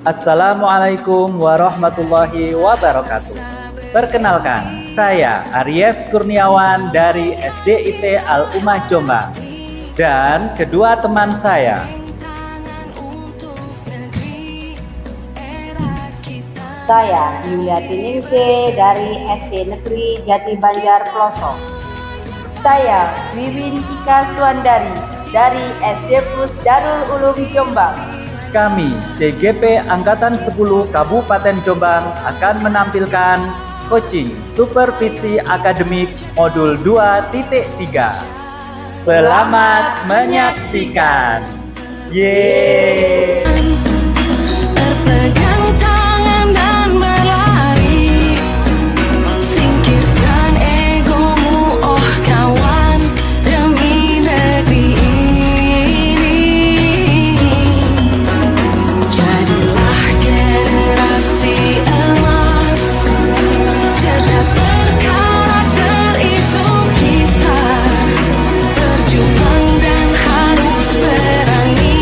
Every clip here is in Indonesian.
Assalamualaikum warahmatullahi wabarakatuh. Perkenalkan, saya Aries Kurniawan dari SDIT Al-Ummah Jombang dan kedua teman saya. Saya Yuliati Ningsih dari SD Negeri Jati Banjar Pelosok. Saya Wiwin Ika Suandari dari SD Plus Darul Ulum Jombang. Kami CGP Angkatan 10 Kabupaten Jombang akan menampilkan coaching supervisi akademik modul 2.3. Selamat menyaksikan. Yeay. Terpegang tangan dan berlari, singkirkan egomu oh kawan, demi negeri ini. Jadilah generasi emas, cerdas berkarakter itu kita, berjuang dan harus berani.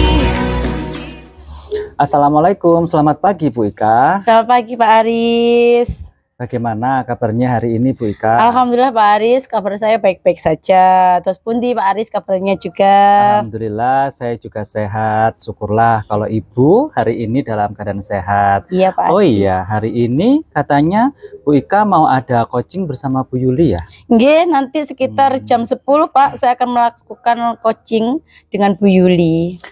Assalamualaikum, selamat pagi Bu Ika. Selamat pagi Pak Aris. Bagaimana kabarnya hari ini Bu Ika? Alhamdulillah Pak Aris, kabar saya baik-baik saja. Terus pundi Pak Aris kabarnya juga? Alhamdulillah saya juga sehat, syukurlah kalau Ibu hari ini dalam keadaan sehat. Iya Pak Aris. Oh iya, hari ini katanya Bu Ika mau ada coaching bersama Bu Yuli ya? Nggih, nanti sekitar jam 10 Pak, saya akan melakukan coaching dengan Bu Yuli.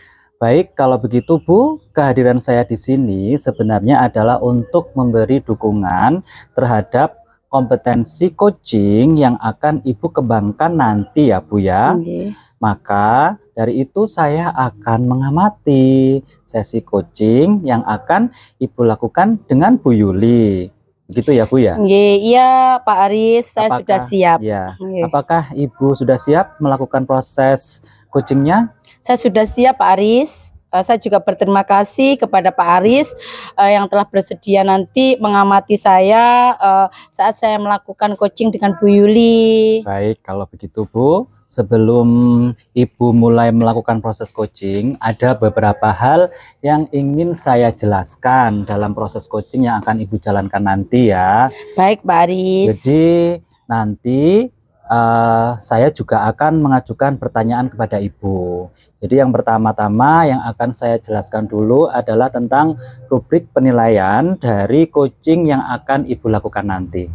Baik, kalau begitu Bu, kehadiran saya di sini sebenarnya adalah untuk memberi dukungan terhadap kompetensi coaching yang akan Ibu kembangkan nanti ya Bu ya. Nggih. Maka dari itu saya akan mengamati sesi coaching yang akan Ibu lakukan dengan Bu Yuli. Begitu ya Bu ya? Nggih, iya Pak Aris, saya sudah siap. Ya, Nggih. apakah Ibu sudah siap melakukan proses coachingnya? Saya sudah siap Pak Aris. Saya juga berterima kasih kepada Pak Aris yang telah bersedia nanti mengamati saya saat saya melakukan coaching dengan Bu Yuli. Baik, kalau begitu Bu, sebelum Ibu mulai melakukan proses coaching, ada beberapa hal yang ingin saya jelaskan dalam proses coaching yang akan Ibu jalankan nanti ya. Baik Pak Aris. Jadi nanti saya juga akan mengajukan pertanyaan kepada Ibu. Jadi yang pertama-tama yang akan saya jelaskan dulu adalah tentang rubrik penilaian dari coaching yang akan Ibu lakukan nanti.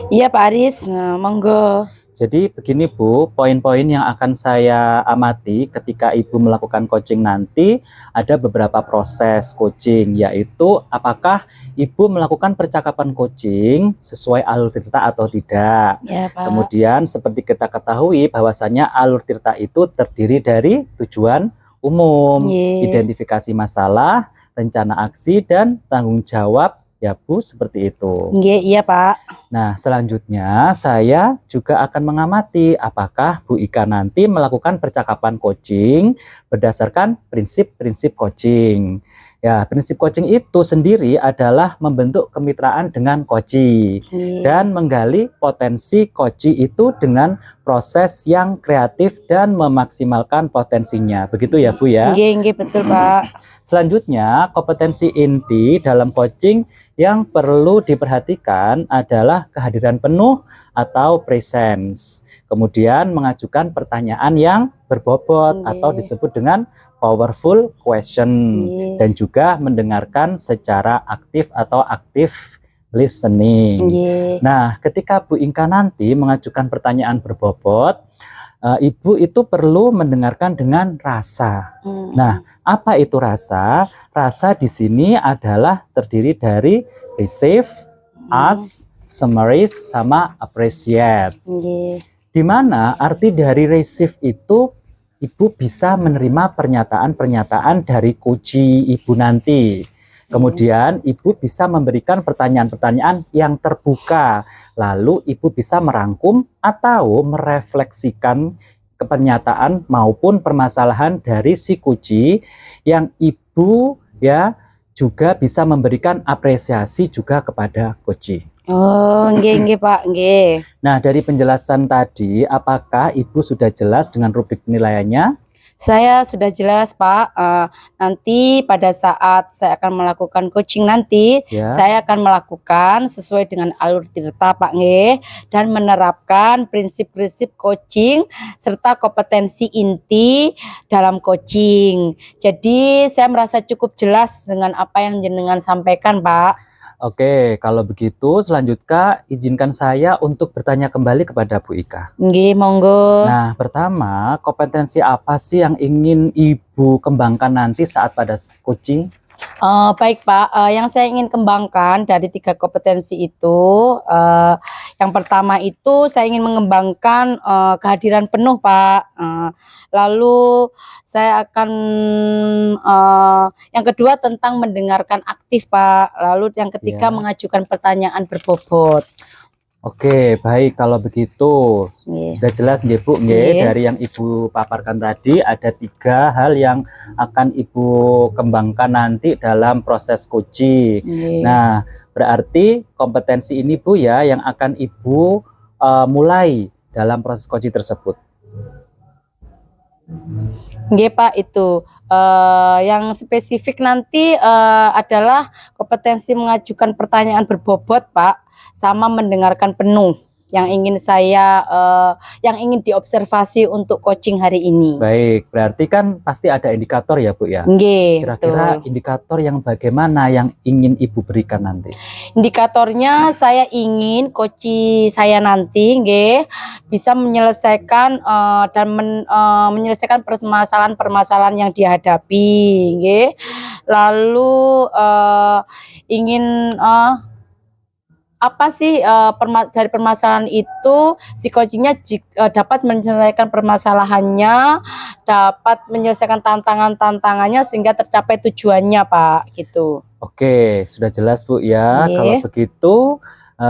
Iya Pak Aris, monggo. Jadi begini Bu, poin-poin yang akan saya amati ketika Ibu melakukan coaching nanti ada beberapa proses coaching, yaitu apakah Ibu melakukan percakapan coaching sesuai alur tirta atau tidak. Ya Pak. Kemudian seperti kita ketahui bahwasanya alur tirta itu terdiri dari tujuan umum, identifikasi masalah, rencana aksi, dan tanggung jawab ya Bu, seperti itu. Iya Pak. Nah, selanjutnya saya juga akan mengamati apakah Bu Ika nanti melakukan percakapan coaching berdasarkan prinsip-prinsip coaching. Ya, prinsip coaching itu sendiri adalah membentuk kemitraan dengan coachee dan menggali potensi coachee itu dengan proses yang kreatif dan memaksimalkan potensinya. Begitu ya Bu ya? Nggih, betul Pak. Selanjutnya, kompetensi inti dalam coaching yang perlu diperhatikan adalah kehadiran penuh atau presence. Kemudian mengajukan pertanyaan yang berbobot atau disebut dengan powerful question. Dan juga mendengarkan secara aktif atau aktif listening. Nah, ketika Bu Ika nanti mengajukan pertanyaan berbobot, Ibu itu perlu mendengarkan dengan rasa. Nah, apa itu rasa? Rasa di sini adalah terdiri dari receive, ask, summarize, sama appreciate. Di mana arti dari receive itu Ibu bisa menerima pernyataan-pernyataan dari coachee Ibu nanti. Kemudian Ibu bisa memberikan pertanyaan-pertanyaan yang terbuka. Lalu Ibu bisa merangkum atau merefleksikan pernyataan maupun permasalahan dari si coachee yang Ibu ya juga bisa memberikan apresiasi juga kepada coachee. Oh, nggih Pak, nggih. Nah, dari penjelasan tadi, apakah Ibu sudah jelas dengan rubrik penilaiannya? Saya sudah jelas Pak. Nanti pada saat saya akan melakukan coaching nanti, Ya. saya akan melakukan sesuai dengan alur tirta Pak nggih, dan menerapkan prinsip-prinsip coaching serta kompetensi inti dalam coaching. Jadi saya merasa cukup jelas dengan apa yang jenengan sampaikan Pak. Oke, kalau begitu selanjutnya izinkan saya untuk bertanya kembali kepada Bu Ika. Nggih, monggo. Nah, pertama, kompetensi apa sih yang ingin Ibu kembangkan nanti saat pada coaching? Baik Pak, yang saya ingin kembangkan dari 3 kompetensi itu, yang pertama itu saya ingin mengembangkan, kehadiran penuh Pak, lalu saya akan, yang kedua tentang mendengarkan aktif Pak, lalu yang ketiga Ya. mengajukan pertanyaan berbobot. Oke, baik kalau begitu. Nggih. Sudah jelas nggih Bu, nggih, Nggih. dari yang Ibu paparkan tadi ada 3 hal yang akan Ibu kembangkan nanti dalam proses coaching. Nggih. Nah, berarti kompetensi ini Bu ya yang akan Ibu mulai dalam proses coaching tersebut. Nggih Pak, itu. Yang spesifik nanti, adalah kompetensi mengajukan pertanyaan berbobot Pak, sama mendengarkan penuh yang ingin saya, yang ingin diobservasi untuk coaching hari ini. Baik, berarti kan pasti ada indikator ya Bu ya. Nggih, Kira-kira betul. indikator yang bagaimana yang ingin Ibu berikan nanti? Indikatornya saya ingin coach saya nanti nggih, bisa menyelesaikan, menyelesaikan permasalahan-permasalahan yang dihadapi nggih. Lalu, ingin, apa sih, dari permasalahan itu si coachingnya dapat menyelesaikan permasalahannya, dapat menyelesaikan tantangannya sehingga tercapai tujuannya Pak, gitu. Oke, sudah jelas Bu ya. Nggih. Kalau begitu,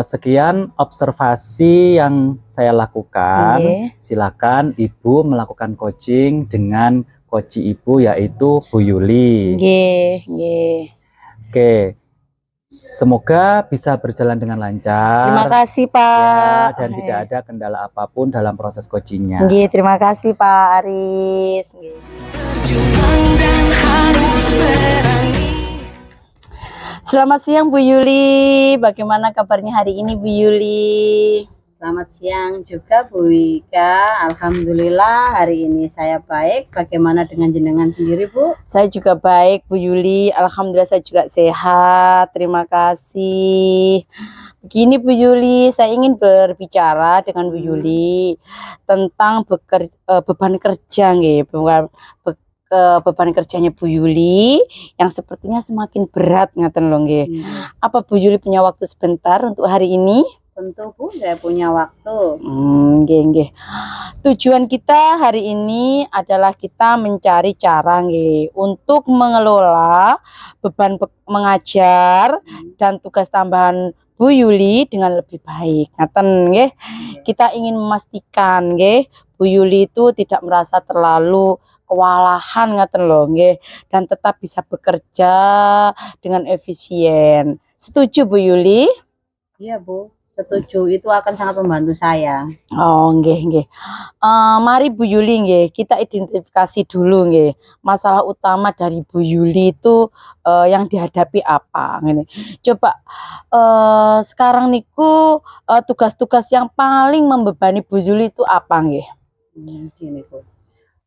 sekian observasi yang saya lakukan. Nggih. Silakan Ibu melakukan coaching dengan coach Ibu yaitu Bu Yuli. Nggih, nggih. Oke, semoga bisa berjalan dengan lancar. Terima kasih Ya, Pak. dan tidak ada kendala apapun dalam proses coachingnya. Nggih, terima kasih Pak Aris. Nggih. Berjuang dan harus berangi. Selamat siang Bu Yuli. Bagaimana kabarnya hari ini Bu Yuli? Selamat siang juga Bu Ika. Alhamdulillah hari ini saya baik. Bagaimana dengan jenengan sendiri Bu? Saya juga baik Bu Yuli. Alhamdulillah saya juga sehat. Terima kasih. Begini Bu Yuli, saya ingin berbicara dengan Bu Yuli tentang beban kerja nggih, beban kerjanya Bu Yuli yang sepertinya semakin berat ngaten lho nggih. Apa Bu Yuli punya waktu sebentar untuk hari ini? Tentu Bu, saya punya waktu. Nggih, nggih. Tujuan kita hari ini adalah kita mencari cara nggih untuk mengelola beban mengajar dan tugas tambahan Bu Yuli dengan lebih baik. Ngaten nggih. Kita ingin memastikan nggih Bu Yuli itu tidak merasa terlalu kewalahan ngaten lho nggih, dan tetap bisa bekerja dengan efisien. Setuju Bu Yuli? Iya Bu, setuju. Itu akan sangat membantu saya. Oh nggih, nggih. Mari Bu Yuli nggih, kita identifikasi dulu nggih, masalah utama dari Bu Yuli itu yang dihadapi apa ngene. Coba sekarang niku tugas-tugas yang paling membebani Bu Yuli itu apa nggih? Gini Bu.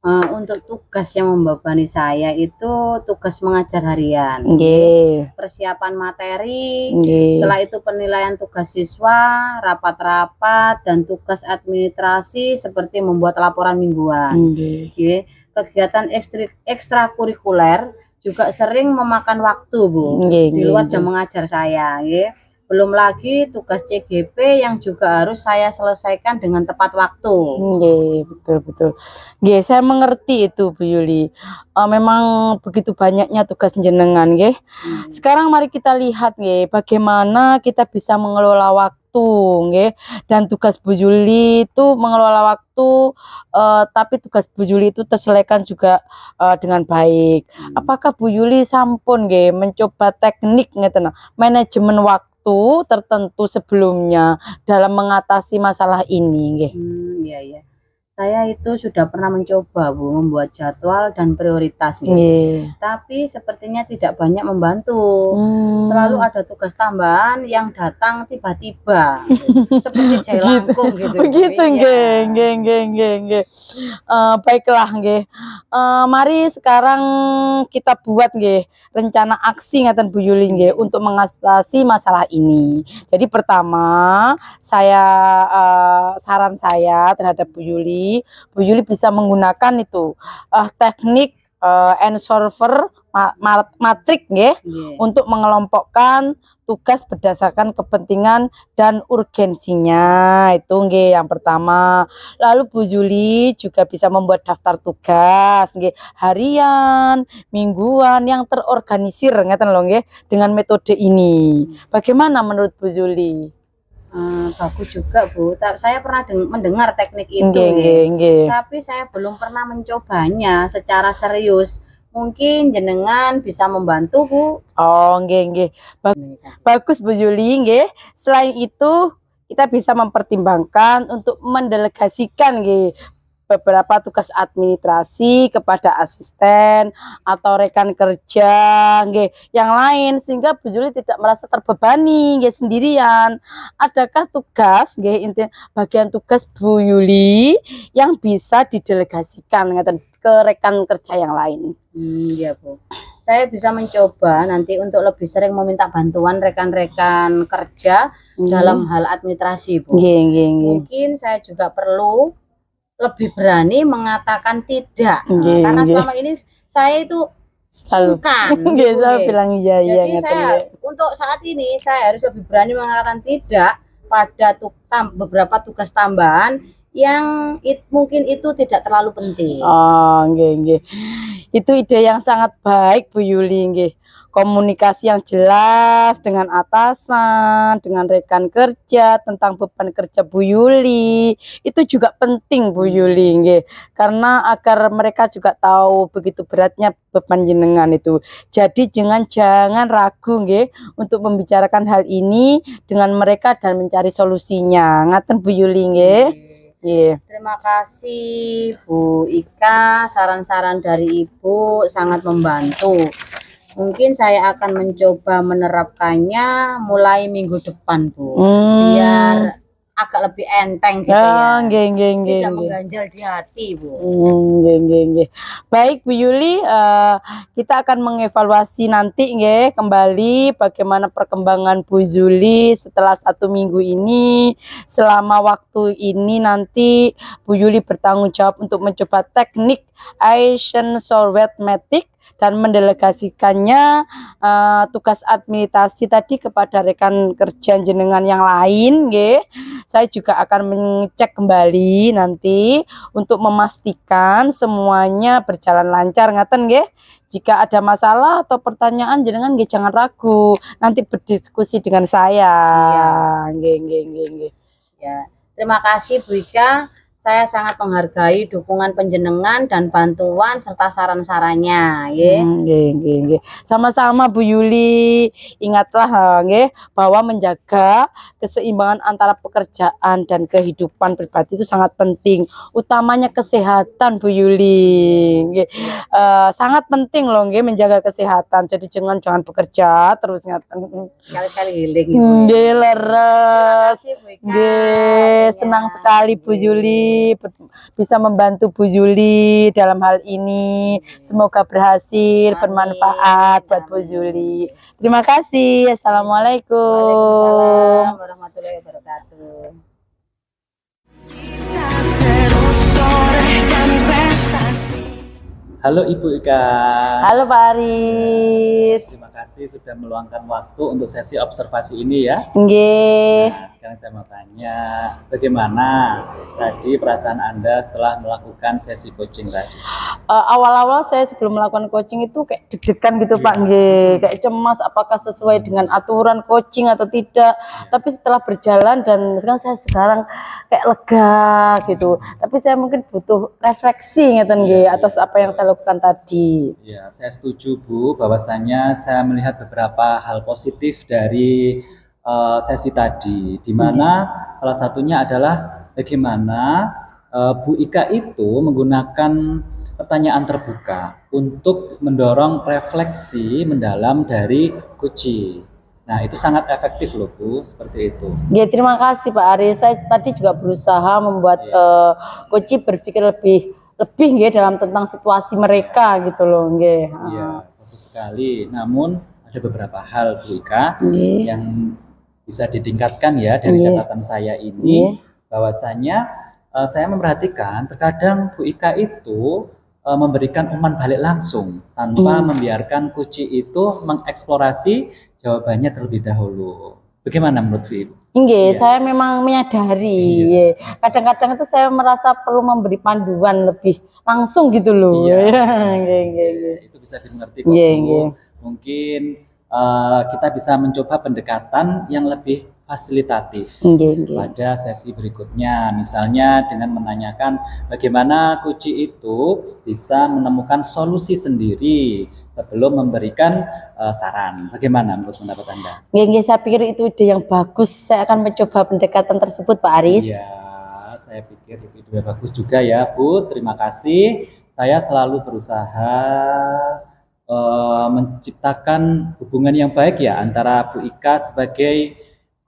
Untuk tugas yang membebani saya itu tugas mengajar harian. Nggih. Persiapan materi, Nggih. setelah itu penilaian tugas siswa, rapat-rapat, dan tugas administrasi seperti membuat laporan mingguan. Nggih. Nggih. Kegiatan ekstrakurikuler juga sering memakan waktu Bu, Nggih, di luar nggih, jam nggih. mengajar saya. Nggih. Belum lagi tugas CGP yang juga harus saya selesaikan dengan tepat waktu. Nggih, betul, betul. Nggih, saya mengerti itu Bu Yuli. Memang begitu banyaknya tugas jenengan nggih. Sekarang mari kita lihat nggih, bagaimana kita bisa mengelola waktu nggih, dan tugas Bu Yuli itu mengelola waktu, tapi tugas Bu Yuli itu terselesaikan juga dengan baik. Apakah Bu Yuli sampun nggih mencoba teknik ngeten manajemen waktu tertentu sebelumnya dalam mengatasi masalah ini nggih? Iya, iya. Saya itu sudah pernah mencoba Bu membuat jadwal dan prioritas nih. Nggih. Tapi sepertinya tidak banyak membantu. Selalu ada tugas tambahan yang datang tiba-tiba. Seperti jai langkung gitu. Begitu Iya. nggih. Baiklah nggih. Mari sekarang kita buat nggih rencana aksi ngaten Bu Yuli nggih untuk mengatasi masalah ini. Jadi pertama, saran saya terhadap Bu Yuli bisa menggunakan itu teknik ensolver matrik nggih Nggih. untuk mengelompokkan tugas berdasarkan kepentingan dan urgensinya. Itu nggih yang pertama. Lalu Bu Yuli juga bisa membuat daftar tugas nggih harian, mingguan yang terorganisir ngeten lho nggih dengan metode ini. Bagaimana menurut Bu Yuli? Bagus juga Bu. Saya pernah mendengar teknik itu Nggih. tapi saya belum pernah mencobanya secara serius. Mungkin jenengan bisa membantu Bu. Oh, nggih. Bagus Bu Yuli nggih. Selain itu, kita bisa mempertimbangkan untuk mendelegasikan nggih beberapa tugas administrasi kepada asisten atau rekan kerja nggih yang lain sehingga Bu Yuli tidak merasa terbebani nggih sendirian. Adakah tugas nggih bagian tugas Bu Yuli yang bisa didelegasikan ngeten ke rekan kerja yang lain? Iya Bu. Saya bisa mencoba nanti untuk lebih sering meminta bantuan rekan-rekan kerja dalam hal administrasi Bu. Nggih. Mungkin saya juga perlu lebih berani mengatakan tidak. Nggih, Karena nggih. selama ini saya itu Selalu sungkan. nggih saya bilang iya Jadi ngeten saya nggih. untuk saat ini saya harus lebih berani mengatakan tidak pada beberapa tugas tambahan yang mungkin itu tidak terlalu penting. Oh, nggih. Itu ide yang sangat baik Bu Yuli nggih. Komunikasi yang jelas dengan atasan, dengan rekan kerja tentang beban kerja Bu Yuli. Itu juga penting Bu Yuli nggih. Karena agar mereka juga tahu begitu beratnya beban jenengan itu. Jadi jangan ragu nggih untuk membicarakan hal ini dengan mereka dan mencari solusinya. Ngaten Bu Yuli nggih. Nggih. Terima kasih Bu Ika, saran-saran dari Ibu sangat membantu. Mungkin saya akan mencoba menerapkannya mulai minggu depan Bu, biar agak lebih enteng gitu ya. Nggih. Tidak mengganjal di hati Bu. Nggih. Baik Bu Yuli, kita akan mengevaluasi nanti nggih kembali bagaimana perkembangan Bu Yuli setelah 1 minggu ini. Selama waktu ini nanti Bu Yuli bertanggung jawab untuk mencoba teknik Asian Solvet Matic dan mendelegasikannya tugas administrasi tadi kepada rekan kerja jenengan yang lain nggih. Saya juga akan mengecek kembali nanti untuk memastikan semuanya berjalan lancar ngaten nggih. Jika ada masalah atau pertanyaan jenengan nggih jangan ragu, nanti berdiskusi dengan saya. Nggih. Ya, terima kasih Bu Ika. Saya sangat menghargai dukungan penjenengan dan bantuan serta saran-sarannya, nggih. Sama-sama Bu Yuli. Ingatlah nggih bahwa menjaga keseimbangan antara pekerjaan dan kehidupan pribadi itu sangat penting. Utamanya kesehatan Bu Yuli. Nggih. Sangat penting loh nggih menjaga kesehatan. Jadi jangan bekerja terus ngaten. Sekali-kali healing. Nggih leres. Terima kasih Bu Ika. Nggih, senang sekali Bu Yuli bisa membantu Bu Yuli dalam hal ini. Semoga berhasil, bermanfaat buat Bu Yuli. Terima kasih. Assalamualaikum. Waalaikumsalam warahmatullahi wabarakatuh. Terus torehkan prestasi. Halo Ibu Ika. Halo Pak Aris. Terima kasih sudah meluangkan waktu untuk sesi observasi ini ya. Nggih. Nah, sekarang saya mau tanya, bagaimana tadi perasaan Anda setelah melakukan sesi coaching tadi? Awal-awal saya sebelum melakukan coaching itu kayak deg-degan gitu Pak nggih, kayak cemas apakah sesuai dengan aturan coaching atau tidak. Tapi setelah berjalan dan sekarang kayak lega gitu. Tapi saya mungkin butuh refleksi ngeten nggih atas apa yang saya lakukan tadi. Ya, saya setuju Bu, bahwasanya saya melihat beberapa hal positif dari sesi tadi, di mana salah satunya adalah bagaimana Bu Ika itu menggunakan pertanyaan terbuka untuk mendorong refleksi mendalam dari Kuci. Nah, itu sangat efektif loh Bu, seperti itu. Ya, terima kasih Pak Aris. Saya tadi juga berusaha membuat Koci berpikir lebih nggih dalam tentang situasi mereka gitu loh, nggih. Iya, bagus sekali. Namun ada beberapa hal Bu Ika Nggih. yang bisa ditingkatkan ya dari Nggih. catatan saya ini, bahwasanya saya memperhatikan terkadang Bu Ika itu memberikan umpan balik langsung tanpa membiarkan Kuci itu mengeksplorasi jawabannya terlebih dahulu. Bagaimana menurut Bu Ibu? Nggih, saya memang menyadari. Iya. Kadang-kadang itu saya merasa perlu memberi panduan lebih langsung gitu loh. Iya. Nggih, nggih, nggih. Itu bisa dimengerti kok Nggih, Bu. nggih. Mungkin kita bisa mencoba pendekatan yang lebih fasilitatif Nggih, nggih. pada sesi berikutnya, misalnya dengan menanyakan bagaimana Kuci itu bisa menemukan solusi sendiri sebelum memberikan saran. Bagaimana menurut pendapat Anda? Nggih, nggih, saya pikir itu ide yang bagus. Saya akan mencoba pendekatan tersebut, Pak Aris. Iya, saya pikir itu ide bagus juga ya Bu. Terima kasih. Saya selalu berusaha menciptakan hubungan yang baik ya antara Bu Ika sebagai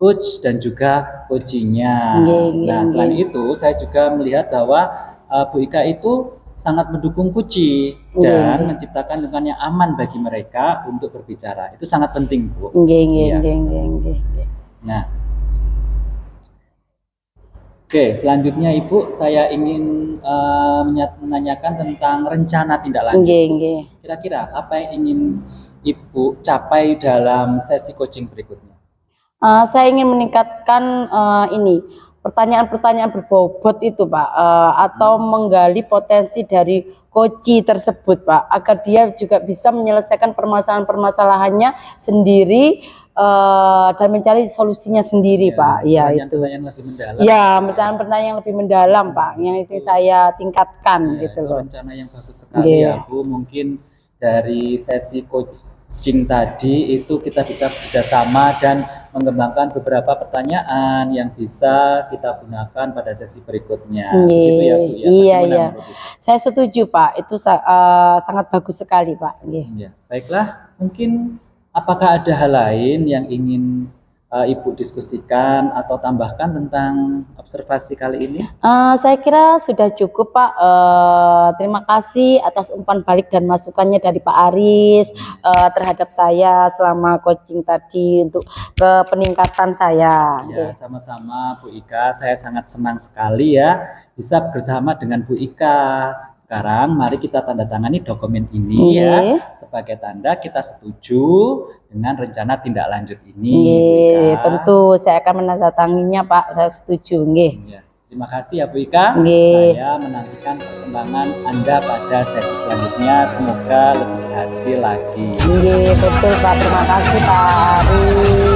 coach dan juga coachingnya. Nah, selain itu saya juga melihat bahwa Bu Ika itu sangat mendukung Kuci dan menciptakan lingkungan yang aman bagi mereka untuk berbicara. Itu sangat penting, Bu. Nggih, nggih, Iya. nggih, nggih, nggih. Nah, oke, selanjutnya Ibu, saya ingin menanyakan tentang rencana tindak lanjut. Nggih, nggih. Kira-kira apa yang ingin Ibu capai dalam sesi coaching berikutnya? Saya ingin meningkatkan ini pertanyaan-pertanyaan berbobot itu Pak, atau menggali potensi dari koci tersebut Pak, agar dia juga bisa menyelesaikan permasalahan-permasalahannya sendiri dan mencari solusinya sendiri Pak. Iya itu. Pertanyaan lebih mendalam. Ya, pertanyaan-pertanyaan yang lebih mendalam Pak, yang itu saya tingkatkan Ya, gitu itu loh. rencana yang bagus sekali Nggih. ya Bu. Mungkin dari sesi coaching tadi itu kita bisa bekerjasama dan mengembangkan beberapa pertanyaan yang bisa kita gunakan pada sesi berikutnya. Begitu ya Bu ya. Iya, Bagaimana iya. menurut Ibu? Saya setuju Pak, itu sangat bagus sekali Pak. Nggih. Ya, baiklah. Mungkin apakah ada hal lain yang ingin Ibu diskusikan atau tambahkan tentang observasi kali ini? Saya kira sudah cukup Pak. Terima kasih atas umpan balik dan masukannya dari Pak Aris terhadap saya selama coaching tadi untuk peningkatan saya. Ya, sama-sama Bu Ika. Saya sangat senang sekali ya bisa bersama dengan Bu Ika. Sekarang mari kita tanda tangani dokumen ini ya sebagai tanda kita setuju dengan rencana tindak lanjut ini. Bu Nggih, Ika. tentu saya akan menandatanginya Pak. Saya setuju. Nggih. Ya, terima kasih ya Bu Ika. Nggih. Saya menantikan perkembangan Anda pada sesi selanjutnya. Semoga lebih berhasil lagi. Nggih, betul Pak. Terima kasih Pak Aris.